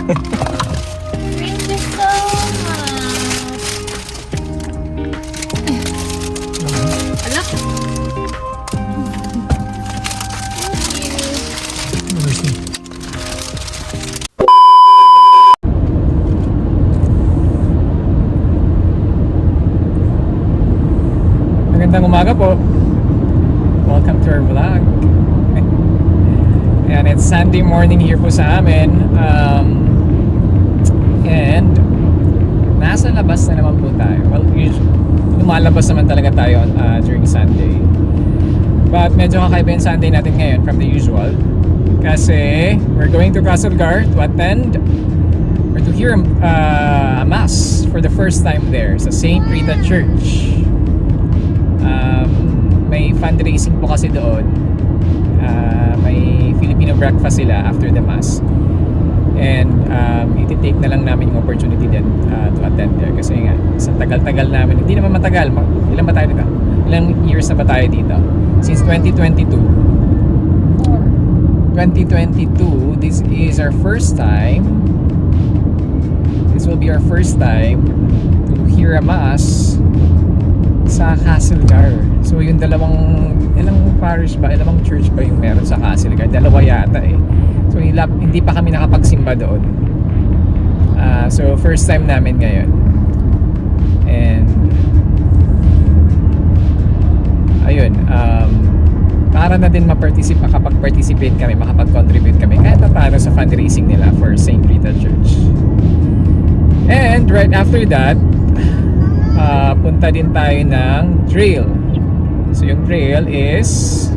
Thank you so much. Ala. Magandang umaga po. Welcome to our vlog. And it's Sunday morning here po sa amin. And nasa labas na naman po tayo. Well, lumalabas naman talaga tayo during Sunday. But medyo kakaiba yung Sunday natin ngayon from the usual. Kasi we're going to Castlegar to attend or to hear a mass for the first time there sa St. Rita Church. May fundraising po kasi doon. May Filipino breakfast sila after the mass. And iti-take na lang namin yung opportunity din to attend there. Kasi nga, sa tagal-tagal namin, hindi naman matagal. Ilan ba tayo dito? Ilang years na ba tayo dito? Since 2022. 2022, this is our first time. This will be our first time to hear a mass sa Castlegar. So yung ilang parish ba, ilang church ba yung meron sa Castlegar? Dalawa yata eh. So hindi pa kami nakapagsimba doon. So first time namin ngayon. And ayun, para na din makapag-participate kami, makapag-contribute kami kahit na para sa fundraising nila for St. Rita Church. And right after that, punta din tayo ng trail. So yung trail is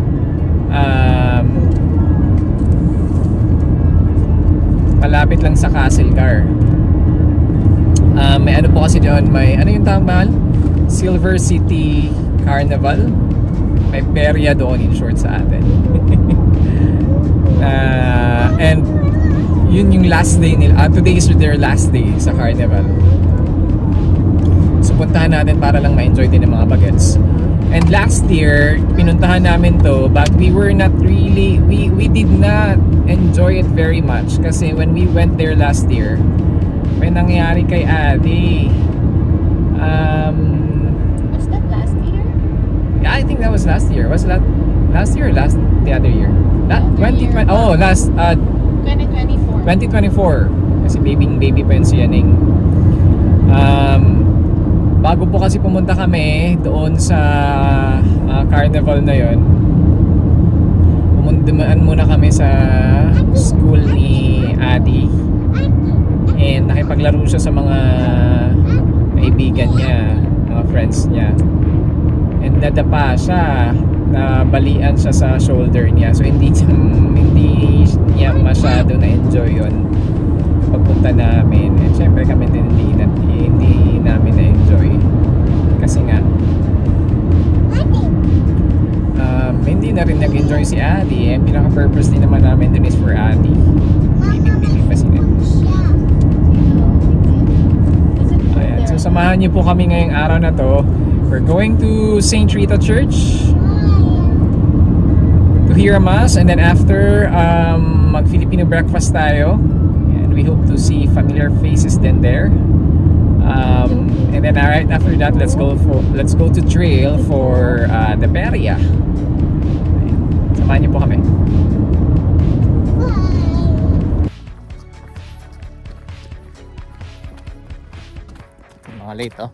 malapit lang sa Castlegar. May ano po kasi doon, may ano yung tawag, Silver City Carnival. May perya doon, in short, sa atin. And yun yung last day nila. Today is their last day sa carnival. So puntahan natin para lang ma-enjoy din ng mga bagets. And last year, pinuntahan namin to, but we were not really, we did not enjoy it very much. Kasi when we went there last year, may nangyari kay Adi. Was that last year? Yeah, I think that was last year. Was that last year or the other year? 2020. Oh, 2024. 2024. Kasi baby pa yun si Yaning. Bago po kasi pumunta kami doon sa carnival na yon, dumaan muna kami sa school ni Adi. And nakipaglaro siya sa mga kaibigan niya, mga friends niya. And dadapa siya, nabalian siya sa shoulder niya. So hindi niya masyado na-enjoy yun pagpunta namin. And syempre kami din hindi namin na-enjoy. Kasi nga hindi na rin nag-enjoy si Adi. And pinaka-purpose din naman namin dun is for Adi. Baby pa sila. Ayan. So samahan niyo po kami ngayong araw na to. We're going to St. Rita Church to hear a mass, and then after mag-Filipino breakfast tayo, and we hope to see familiar faces then there. And then right after that, let's go to trail for the Peria. Samahan niyo po kami. Mga late oh.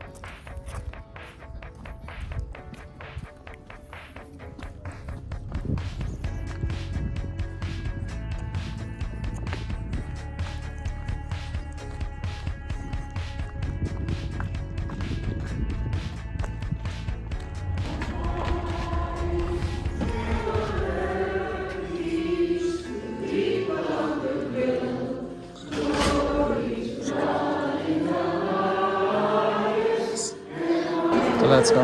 So let's go.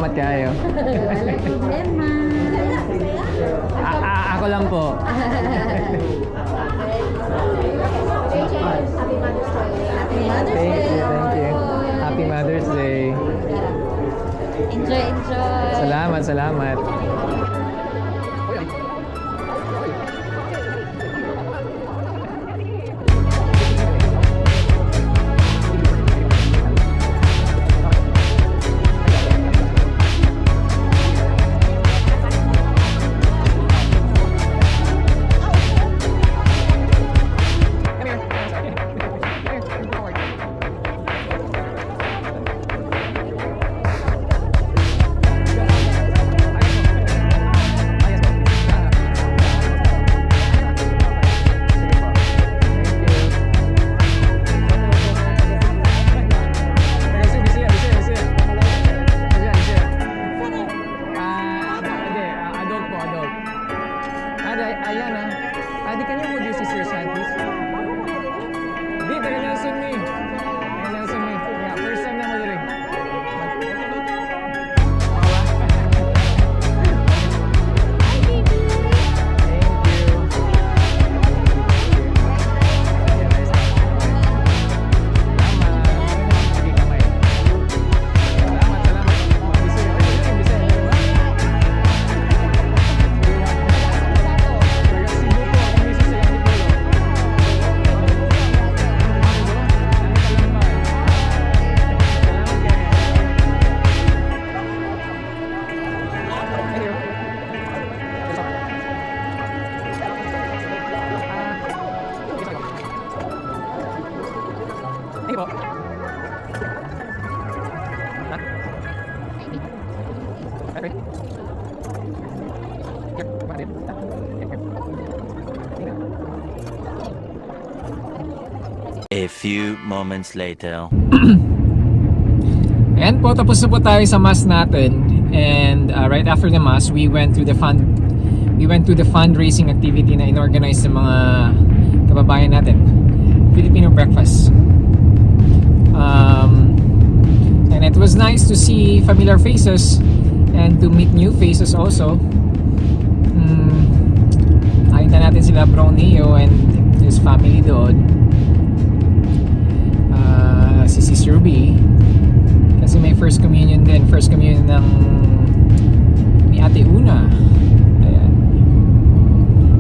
Salamat kayo. Walang problema. Ako lang po. Thank you. Happy Mother's Day. Enjoy, enjoy. Salamat. Ayan ah. Adi, can you hold your sister's hand, please? Di, taga Nelson me. Taga Nelson me. Yeah, first time na mo dili. A few moments later. Ayan po, tapos na po tayo sa mass natin. And right after the mass, we went to the fundraising activity na inorganize ng mga kababayan natin. Filipino breakfast. And it was nice to see familiar faces and to meet new faces also. Nakita natin sila Bro Neo and his family doon. Si Sister Ruby kasi may first communion ng ni Ate Una. Ayan.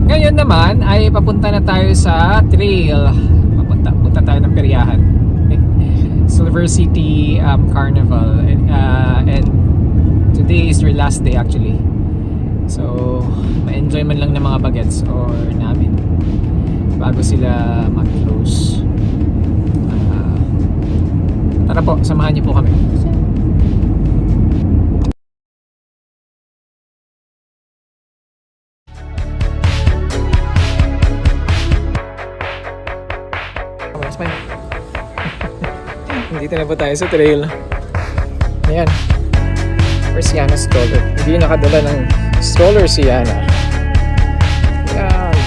Ngayon naman ay papunta na tayo sa trail. Punta tayo ng Periahan. Silver City Carnival and today is your last day actually. So ma-enjoy man lang ng mga bagets or namin bago sila mag-close. Tara po, samahan niyo po kami. Dito na po tayo sa trail. Ayan. Where's Yana's stroller? Hindi nakadala ng stroller si Yana. Ayan.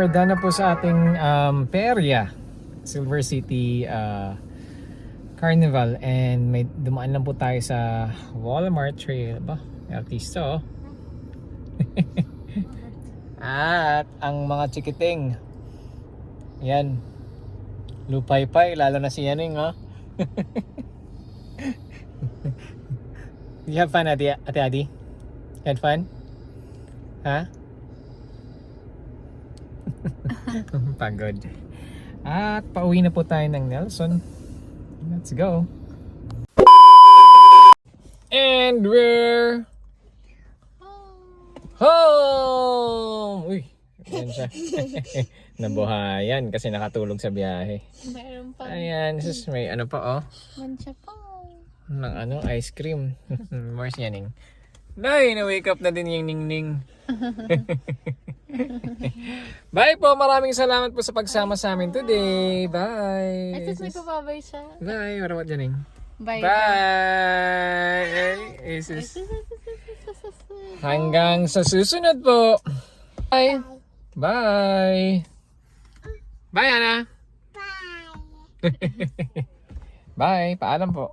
we're done na po sa ating perya. Silver City Carnival. And may dumaan lang po tayo sa Walmart Trail. Ba? May artista oh. At ang mga chikiting. Yan. Lupay-pay. Lalo na si Yaning oh. Did you have fun, Ate Adi? Had fun? Ha? Pagod. At pauwi na po tayo ng Nelson. Let's go. And we're home! Uy, yan siya. Nabuhayan kasi nakatulog sa biyahe. Meron pa. Ayan, may ano pa oh. Mancha pa. Ng ice cream. Where's Yaning? Nay, na-wake up na din yung Ningning. Bye po, maraming salamat po sa pagsama sa amin today. Bye. Ito may pababay siya. Bye, what about Yaning? Bye. Bye. Isis. Hanggang sa susunod po. Bye. Bye. Bye, Ana. Bye. Paalam po.